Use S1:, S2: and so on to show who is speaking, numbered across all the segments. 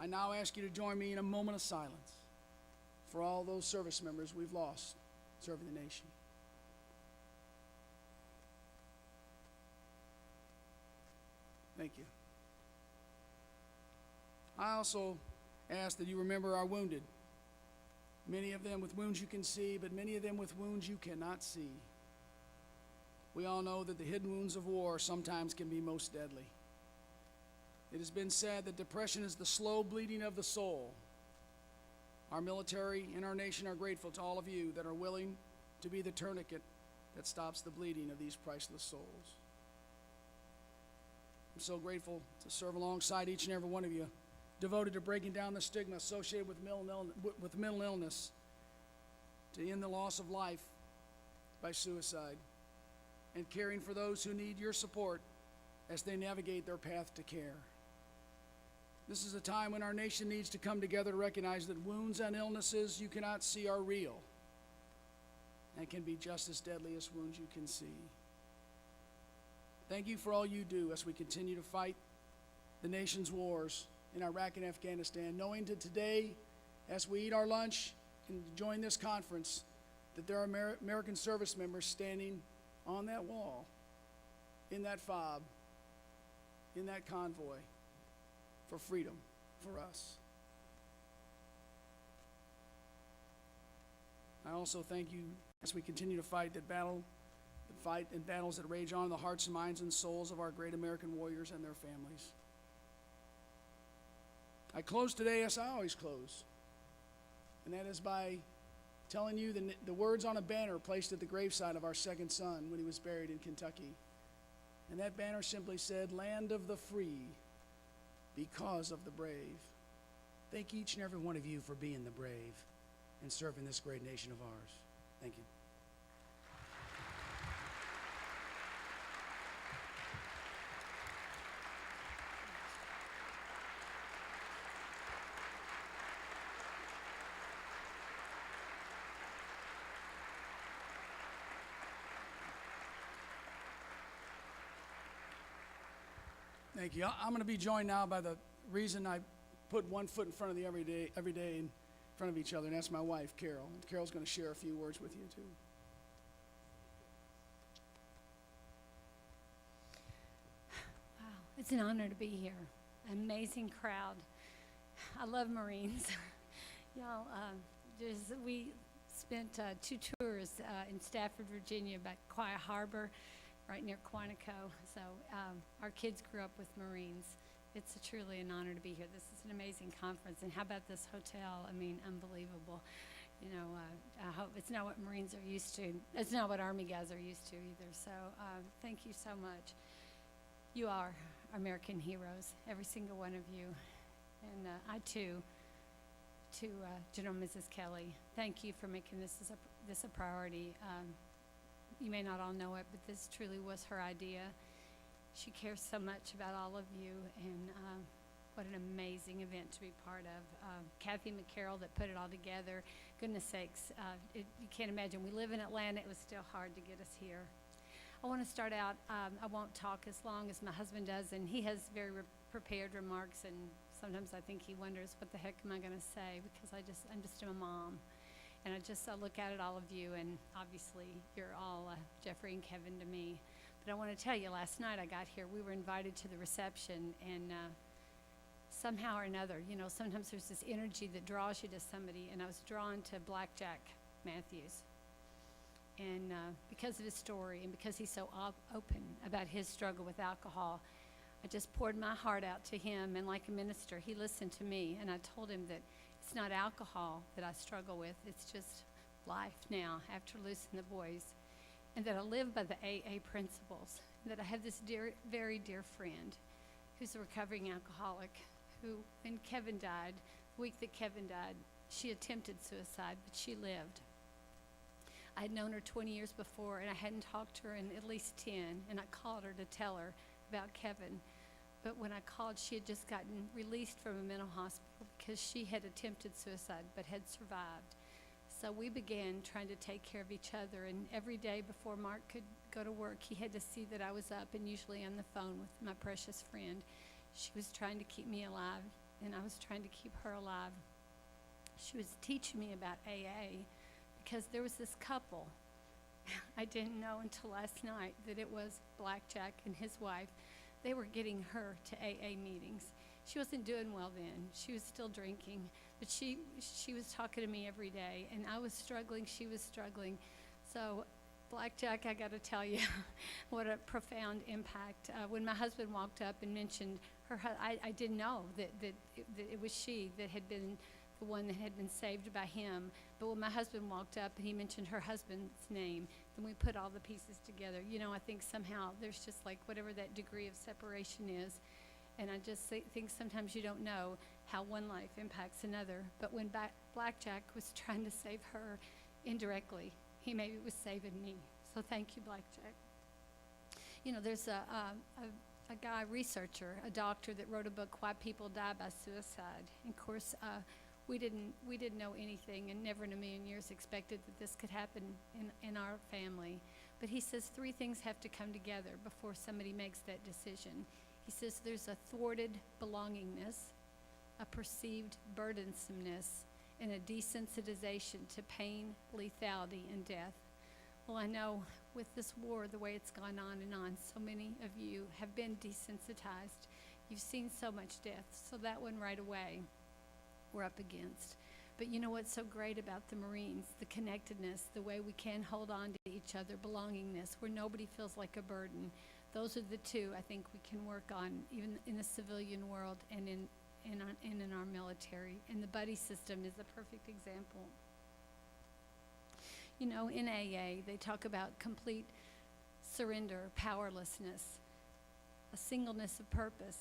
S1: I now ask you to join me in a moment of silence for all those service members we've lost serving the nation. Thank you. I also ask that you remember our wounded, many of them with wounds you can see, but many of them with wounds you cannot see. We all know that the hidden wounds of war sometimes can be most deadly. It has been said that depression is the slow bleeding of the soul. Our military and our nation are grateful to all of you that are willing to be the tourniquet that stops the bleeding of these priceless souls. I'm so grateful to serve alongside each and every one of you, devoted to breaking down the stigma associated with mental illness, to end the loss of life by suicide, and caring for those who need your support as they navigate their path to care. This is a time when our nation needs to come together to recognize that wounds and illnesses you cannot see are real and can be just as deadly as wounds you can see. Thank you for all you do as we continue to fight the nation's wars in Iraq and Afghanistan, knowing that today, as we eat our lunch and join this conference, that there are American service members standing on that wall, in that fob, in that convoy, for freedom, for us. I also thank you as we continue to fight in battles that rage on in the hearts and minds and souls of our great American warriors and their families. I close today as I always close, and that is by telling you the words on a banner placed at the graveside of our second son when he was buried in Kentucky. And that banner simply said, "Land of the free, because of the brave." Thank each and every one of you for being the brave and serving this great nation of ours. Thank you. Thank you. I'm going to be joined now by the reason I put one foot in front of the every day in front of each other, and that's my wife, Carol. And Carol's going to share a few words with you, too.
S2: Wow, it's an honor to be here. Amazing crowd. I love Marines. Y'all, we spent 2 tours in Stafford, Virginia, by Quiet Harbor, right near Quantico. So our kids grew up with Marines. It's truly an honor to be here. This is an amazing conference. And how about this hotel? I mean, unbelievable. You know, I hope it's not what Marines are used to. It's not what Army guys are used to either. So thank you so much. You are American heroes, every single one of you. And I, too, to General and Mrs. Kelly, thank you for making this a priority. You may not all know it, but this truly was her idea. She cares so much about all of you, and what an amazing event to be part of. Kathy McCarroll that put it all together. Goodness sakes, you can't imagine. We live in Atlanta. It was still hard to get us here. I want to start out, I won't talk as long as my husband does, and he has very prepared remarks, and sometimes I think he wonders, what the heck am I going to say, because I'm just a mom. And I look at all of you, and obviously you're all Jeffrey and Kevin to me. But I want to tell you, last night I got here, we were invited to the reception, and somehow or another, you know, sometimes there's this energy that draws you to somebody, and I was drawn to Blackjack Matthews. And because of his story, and because he's so open about his struggle with alcohol, I just poured my heart out to him, and like a minister, he listened to me, and I told him that it's not alcohol that I struggle with, it's just life now after losing the boys, and that I live by the AA principles, and that I have this very dear friend who's a recovering alcoholic who, when Kevin died, the week that Kevin died, she attempted suicide, but she lived. I had known her 20 years before, and I hadn't talked to her in at least 10, and I called her to tell her about Kevin. But when I called, she had just gotten released from a mental hospital because she had attempted suicide but had survived. So we began trying to take care of each other, and every day before Mark could go to work, he had to see that I was up and usually on the phone with my precious friend. She was trying to keep me alive. and I was trying to keep her alive. She was teaching me about AA because there was this couple. I didn't know until last night that it was Blackjack and his wife. They were getting her to AA meetings. She wasn't doing well then. She was still drinking, but she was talking to me every day, and I was struggling. She was struggling. So, Blackjack, I got to tell you, what a profound impact. When my husband walked up and mentioned her, I didn't know that it was she that had been the one that had been saved by him. But when my husband walked up and he mentioned her husband's name, then we put all the pieces together. You know, I think somehow there's just like whatever that degree of separation is. And I just think sometimes you don't know how one life impacts another. But when Blackjack was trying to save her indirectly, he maybe was saving me. So thank you, Blackjack. You know, there's a guy, researcher, a doctor that wrote a book, Why People Die by Suicide. And of course, we didn't know anything, and never in a million years expected that this could happen in our family. But he says 3 things have to come together before somebody makes that decision. He says there's a thwarted belongingness, a perceived burdensomeness, and a desensitization to pain, lethality, and death. Well, I know with this war, the way it's gone on and on, so many of you have been desensitized. You've seen so much death, so that one right away we're up against. But you know what's so great about the Marines? The connectedness, the way we can hold on to each other, belongingness, where nobody feels like a burden. Those are the 2 I think we can work on, even in the civilian world and in our military. And the buddy system is a perfect example. You know, in AA, they talk about complete surrender, powerlessness, a singleness of purpose.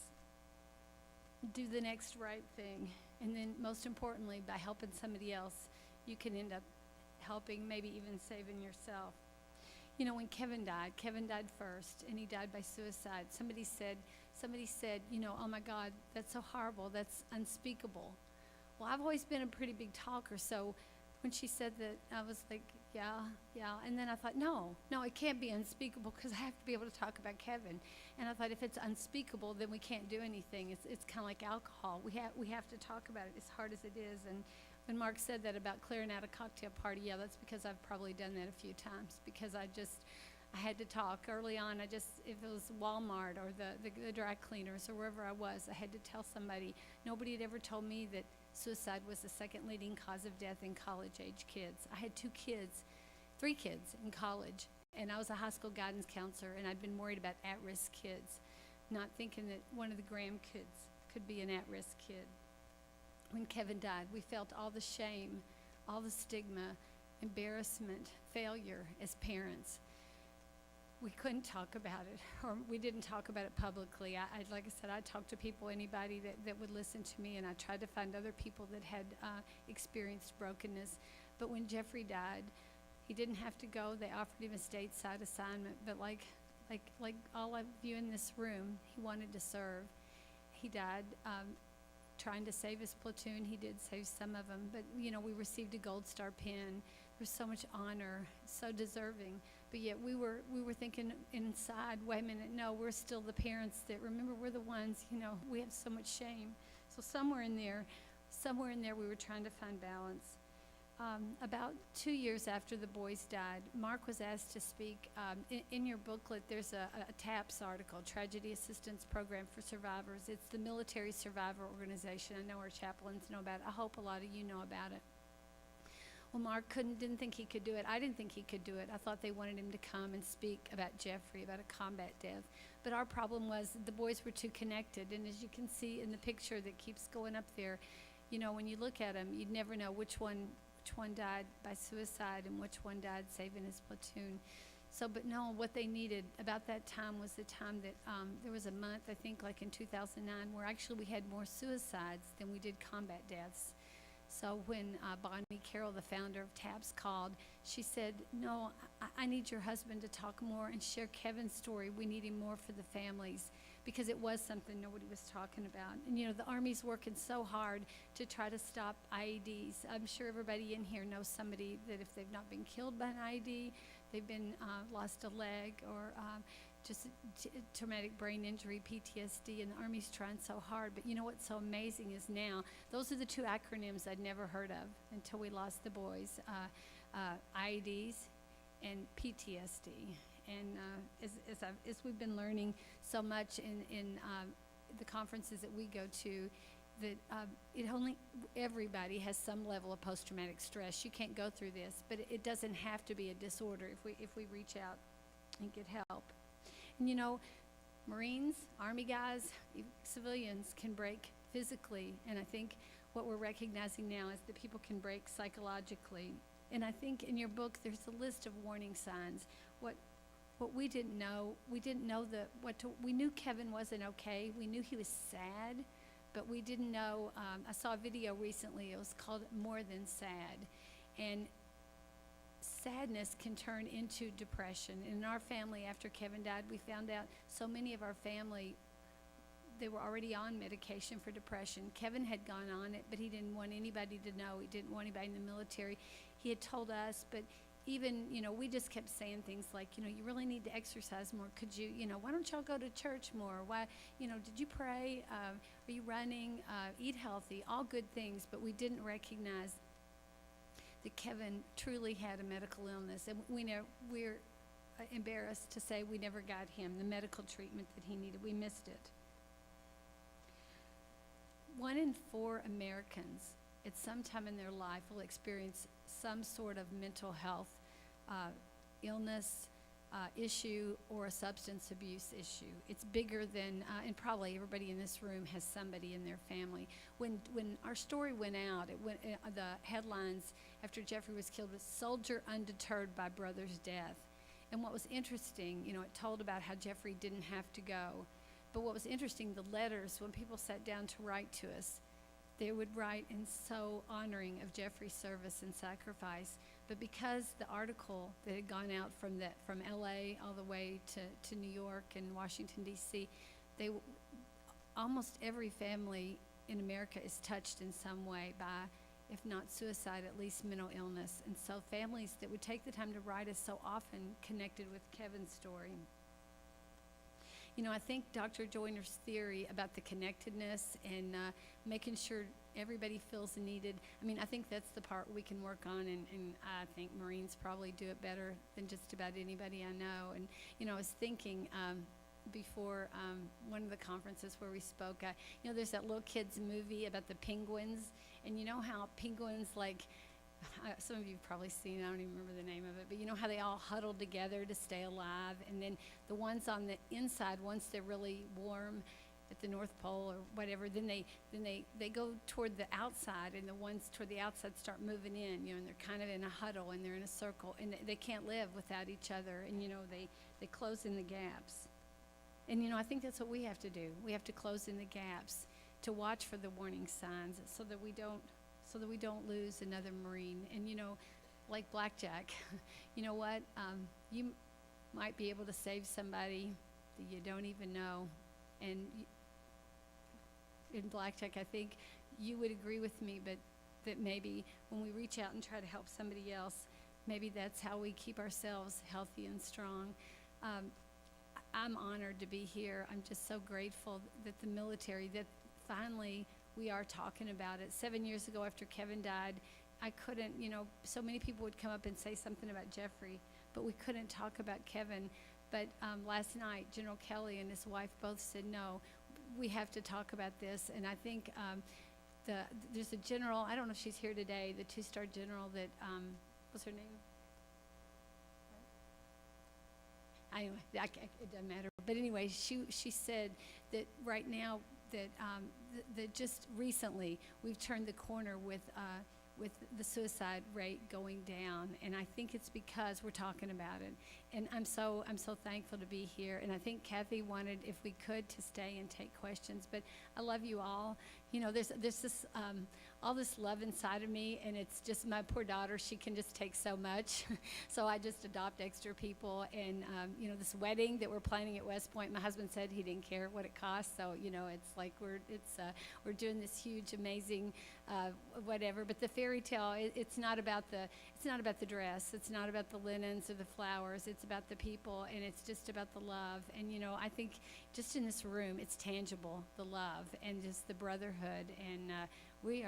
S2: Do the next right thing. And then, most importantly, by helping somebody else, you can end up helping, maybe even saving yourself. You know, when Kevin died first, and he died by suicide. Somebody said, you know, oh my God, that's so horrible, that's unspeakable. Well, I've always been a pretty big talker, so when she said that, I was like, yeah. And then I thought, no, it can't be unspeakable because I have to be able to talk about Kevin. And I thought, if it's unspeakable, then we can't do anything. It's kind of like alcohol. We have to talk about it as hard as it is. And when Mark said that about clearing out a cocktail party, yeah, that's because I've probably done that a few times because I had to talk early on. If it was Walmart or the dry cleaners or wherever I was, I had to tell somebody. Nobody had ever told me that suicide was the second leading cause of death in college-age kids. I had 3 kids in college, and I was a high school guidance counselor, and I'd been worried about at-risk kids, not thinking that one of the Graham kids could be an at-risk kid. When Kevin died, we felt all the shame, all the stigma, embarrassment, failure as parents. We couldn't talk about it, or we didn't talk about it publicly. Like I said, I talked to people, anybody that would listen to me, and I tried to find other people that had experienced brokenness. But when Jeffrey died, he didn't have to go. They offered him a stateside assignment, but like all of you in this room, he wanted to serve. He died trying to save his platoon. He did save some of them, but you know, we received a Gold Star pin. There's so much honor, so deserving. But yet we were thinking inside, wait a minute, no, we're still the parents that, remember, we're the ones, you know, we have so much shame. So somewhere in there we were trying to find balance. About 2 years after the boys died, Mark was asked to speak. In your booklet, there's a TAPS article, Tragedy Assistance Program for Survivors. It's the Military Survivor Organization. I know our chaplains know about it. I hope a lot of you know about it. Well, Mark didn't think he could do it. I didn't think he could do it. I thought they wanted him to come and speak about Jeffrey, about a combat death. But our problem was the boys were too connected. And as you can see in the picture that keeps going up there, you know, when you look at them, you'd never know which one died by suicide and which one died saving his platoon. So, but no, what they needed about that time was the time that there was a month, I think, like in 2009, where actually we had more suicides than we did combat deaths. So when Bonnie Carroll, the founder of TAPS, called, she said, no, I need your husband to talk more and share Kevin's story. We need him more for the families, because it was something nobody was talking about. And you know, the Army's working so hard to try to stop IEDs. I'm sure everybody in here knows somebody that if they've not been killed by an IED, they've been lost a leg or just traumatic brain injury, PTSD, and the Army's trying so hard. But you know what's so amazing is now, those are the two acronyms I'd never heard of until we lost the boys, IEDs and PTSD. And as we've been learning so much in the conferences that we go to, that everybody has some level of post-traumatic stress. You can't go through this, but it doesn't have to be a disorder if we reach out and get help. And you know, Marines, Army guys, civilians can break physically, and I think what we're recognizing now is that people can break psychologically. And I think in your book there's a list of warning signs. What we didn't know, we knew Kevin wasn't okay. We knew he was sad, but we didn't know. I saw a video recently. It was called More Than Sad, and sadness can turn into depression. In our family, after Kevin died, we found out so many of our family, they were already on medication for depression. Kevin had gone on it, but he didn't want anybody to know. He didn't want anybody in the military. He had told us, but even, we just kept saying things like, you really need to exercise more. Could you, why don't y'all go to church more? Why, did you pray? Are you running? Eat healthy, all good things, but we didn't recognize that Kevin truly had a medical illness. And we're embarrassed to say we never got him the medical treatment that he needed. We missed it. 1 in 4 Americans at some time in their life will experience some sort of mental health illness issue or a substance abuse issue. It's bigger than, and probably everybody in this room has somebody in their family. When our story went out, the headlines after Jeffrey was killed was "Soldier Undeterred by Brother's Death." And what was interesting, it told about how Jeffrey didn't have to go. But what was interesting, the letters, when people sat down to write to us, they would write in so honoring of Jeffrey's service and sacrifice. But because the article that had gone out from LA all the way to New York and Washington, D.C., almost every family in America is touched in some way by, if not suicide, at least mental illness. And so families that would take the time to write us so often connected with Kevin's story. I think Dr. Joyner's theory about the connectedness and making sure everybody feels needed, I think that's the part we can work on, and I think Marines probably do it better than just about anybody I know. And, I was thinking before one of the conferences where we spoke, there's that little kid's movie about the penguins, and you know how penguins, some of you have probably seen it, I don't even remember the name of it, but you know how they all huddle together to stay alive, and then the ones on the inside, once they're really warm at the North Pole or whatever, then they go toward the outside, and the ones toward the outside start moving in, and they're kind of in a huddle, and they're in a circle, and they can't live without each other, and they close in the gaps. And I think that's what we have to do. We have to close in the gaps to watch for the warning signs so that we don't lose another Marine. And like Blackjack, you know what? You might be able to save somebody that you don't even know. And in Blackjack, I think you would agree with me, but that maybe when we reach out and try to help somebody else, maybe that's how we keep ourselves healthy and strong. I'm honored to be here. I'm just so grateful that the military, that finally we are talking about it. 7 years ago after Kevin died, I couldn't, so many people would come up and say something about Jeffrey, but we couldn't talk about Kevin. But last night, General Kelly and his wife both said, no, we have to talk about this. And I think there's a general, I don't know if she's here today, the 2-star general that, what's her name? Anyway, it doesn't matter. But anyway, she said that right now, that just recently we've turned the corner with the suicide rate going down, and I think it's because we're talking about it. And I'm so thankful to be here. And I think Kathy wanted, if we could, to stay and take questions. But I love you all. you know, there's this, all this love inside of me, and it's just my poor daughter. She can just take so much. So I just adopt extra people. And, you know, this wedding that we're planning at West Point, my husband said he didn't care what it cost. So, you know, it's like we're doing this huge, amazing, whatever. But the fairy tale, it's not about the dress. It's not about the linens or the flowers. It's about the people, and it's just about the love. And, you know, I think just in this room, it's tangible, the love and just the brotherhood. And we are